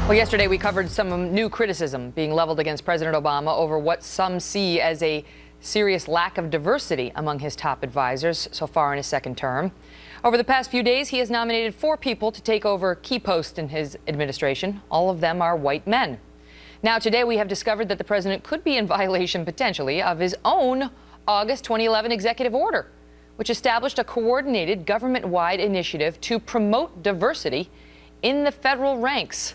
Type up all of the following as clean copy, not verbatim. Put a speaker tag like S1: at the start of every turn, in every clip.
S1: Well, yesterday we covered some new criticism being leveled against President Obama over what some see as a serious lack of diversity among his top advisors so far in his second term. Over the past few days, he has nominated 4 people to take over key posts in his administration. All of them are white men. Now, today we have discovered that the president could be in violation, potentially, of his own August 2011 executive order, which established a coordinated government-wide initiative to promote diversity in the federal ranks.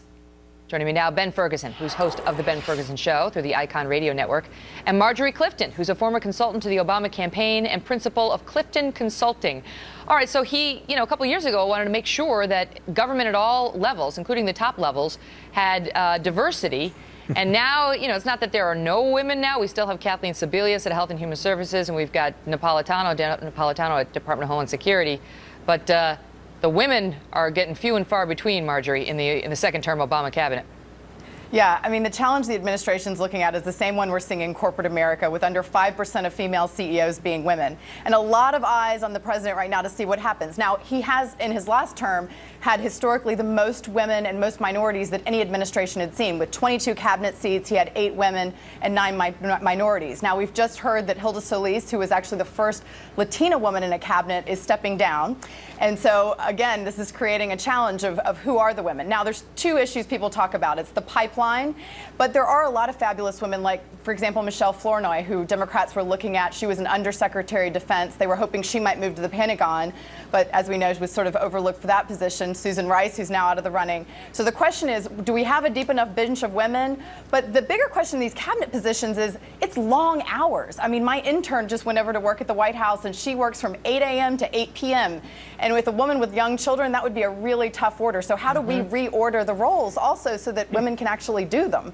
S1: Joining me now, Ben Ferguson, who's host of The Ben Ferguson Show through the Icon Radio Network, and Marjorie Clifton, who's a former consultant to the Obama campaign and principal of Clifton Consulting. All right, so he, a couple of years ago wanted to make sure that government at all levels, including the top levels, had diversity. And now, it's not that there are no women now. We still have Kathleen Sebelius at Health and Human Services, and we've got Napolitano at Department of Homeland Security. But the women are getting few and far between, Marjorie, in the second-term Obama cabinet.
S2: Yeah, I mean, the challenge the administration's looking at is the same one we're seeing in corporate America, with under 5% of female CEOs being women. And a lot of eyes on the president right now to see what happens. Now, he has, in his last term, had historically the most women and most minorities that any administration had seen. With 22 cabinet seats, he had 8 women and 9 minorities. Now, we've just heard that Hilda Solis, who was actually the first Latina woman in a cabinet, is stepping down. And so, again, this is creating a challenge of who are the women. Now, there's 2 issues people talk about. It's the pipeline, but there are a lot of fabulous women, like, for example, Michelle Flournoy, who Democrats were looking at. She was an undersecretary of defense. They were hoping she might move to the Pentagon, but as we know, she was sort of overlooked for that position. Susan Rice, who's now out of the running. So the question is, do we have a deep enough bench of women? But the bigger question in these cabinet positions is, it's long hours. I mean, my intern just went over to work at the White House, and she works from 8 a.m. to 8 p.m. And with a woman with young children, that would be a really tough order. So how do we reorder the roles also so that women can actually do them?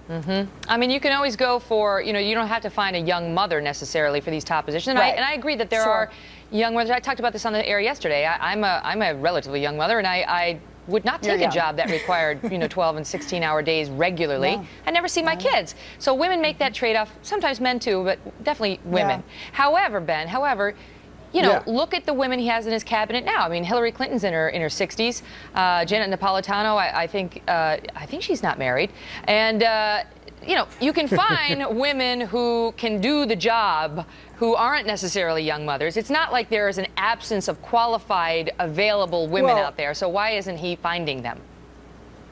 S1: I mean, you can always go for, you don't have to find a young mother necessarily for these top positions. And, I agree that there are young mothers. I talked about this on the air yesterday. I'm a relatively young mother, and I would not take a job that required 12 and 16-hour days regularly. Yeah. I never see my kids. So women make that trade-off. Sometimes men too, but definitely women. Yeah. However, Ben, look at the women he has in his cabinet now. I mean, Hillary Clinton's in her 60s. Janet Napolitano, I think she's not married. And you can find women who can do the job who aren't necessarily young mothers. It's not like there is an absence of qualified, available women out there. So why isn't he finding them?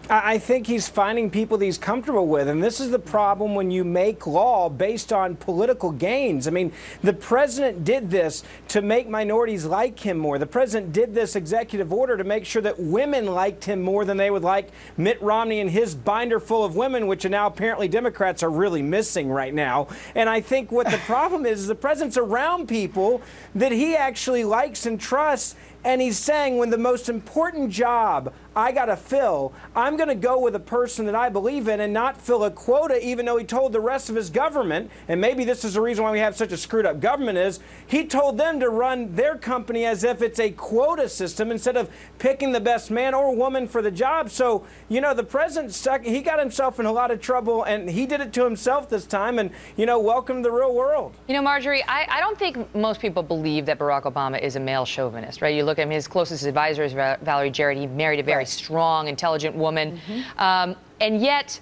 S3: I think he's finding people that he's comfortable with, and this is the problem when you make law based on political gains. I mean, the president did this to make minorities like him more. The president did this executive order to make sure that women liked him more than they would like Mitt Romney and his binder full of women, which now apparently Democrats are really missing right now. And I think what the problem is the president's around people that he actually likes and trusts, and he's saying, when the most important job I got to fill, I'm going to go with a person that I believe in and not fill a quota, even though he told the rest of his government, and maybe this is the reason why we have such a screwed up government, is he told them to run their company as if it's a quota system instead of picking the best man or woman for the job. So, the president he got himself in a lot of trouble, and he did it to himself this time, and, welcome to the real world.
S1: Marjorie, I don't think most people believe that Barack Obama is a male chauvinist, right? You look at his closest advisor is Valerie Jarrett. He married a very strong, intelligent woman. And yet,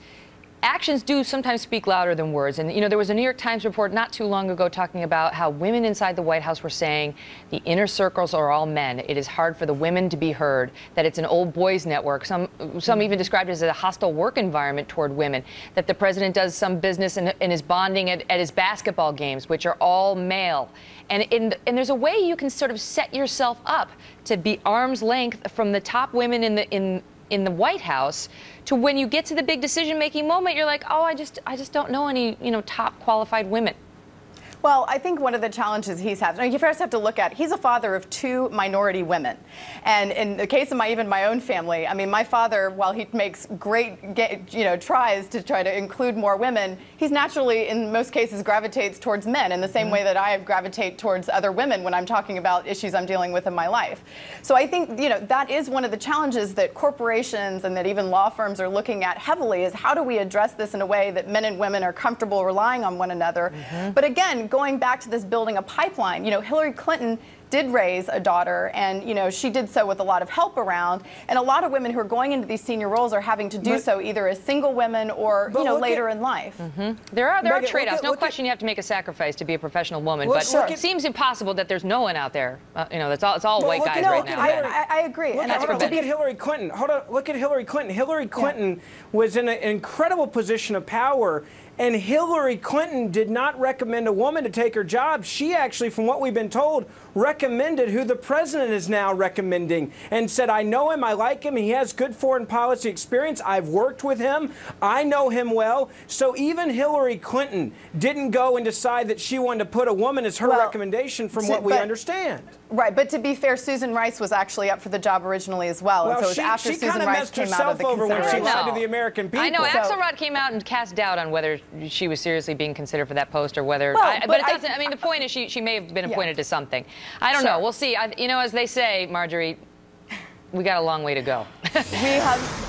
S1: actions do sometimes speak louder than words. And, there was a New York Times report not too long ago talking about how women inside the White House were saying the inner circles are all men. It is hard for the women to be heard, that it's an old boys network. Some even described it as a hostile work environment toward women, that the president does some business and is bonding at his basketball games, which are all male. And there's a way you can sort of set yourself up to be arm's length from the top women in the White House to when you get to the big decision-making moment, you're like, oh, I just don't know any, top qualified women.
S2: Well, I think one of the challenges he's had, you first have to look at, he's a father of 2 minority women. And in the case of even my own family, I mean, my father, while he makes great, tries to try to include more women, he's naturally, in most cases, gravitates towards men in the same way that I gravitate towards other women when I'm talking about issues I'm dealing with in my life. So I think, that is one of the challenges that corporations and that even law firms are looking at heavily, is how do we address this in a way that men and women are comfortable relying on one another. But again, going back to this building a pipeline, Hillary Clinton did raise a daughter, and she did so with a lot of help around. And a lot of women who are going into these senior roles are having to do so either as single women or later in life.
S1: There are trade-offs. No question, you have to make a sacrifice to be a professional woman, but it seems impossible that there's no one out there. It's all white guys right now.
S2: I agree.
S3: Look at Hillary Clinton. Hold on. Look at Hillary Clinton. Hillary Clinton was in an incredible position of power. And Hillary Clinton did not recommend a woman to take her job. She actually, from what we've been told, recommended who the president is now recommending and said, I know him, I like him, he has good foreign policy experience, I've worked with him, I know him well. So even Hillary Clinton didn't go and decide that she wanted to put a woman as her recommendation from what we understand.
S2: Right, but to be fair, Susan Rice was actually up for the job originally as well. And so it was after Susan Rice came out of the
S3: over when she lied to the American people.
S1: I know, Axelrod came out and cast doubt on whether she was seriously being considered for that post or whether, but it doesn't, I mean, the point is she may have been appointed to something. I don't know, we'll see. As they say, Marjorie, we got a long way to go.
S2: We have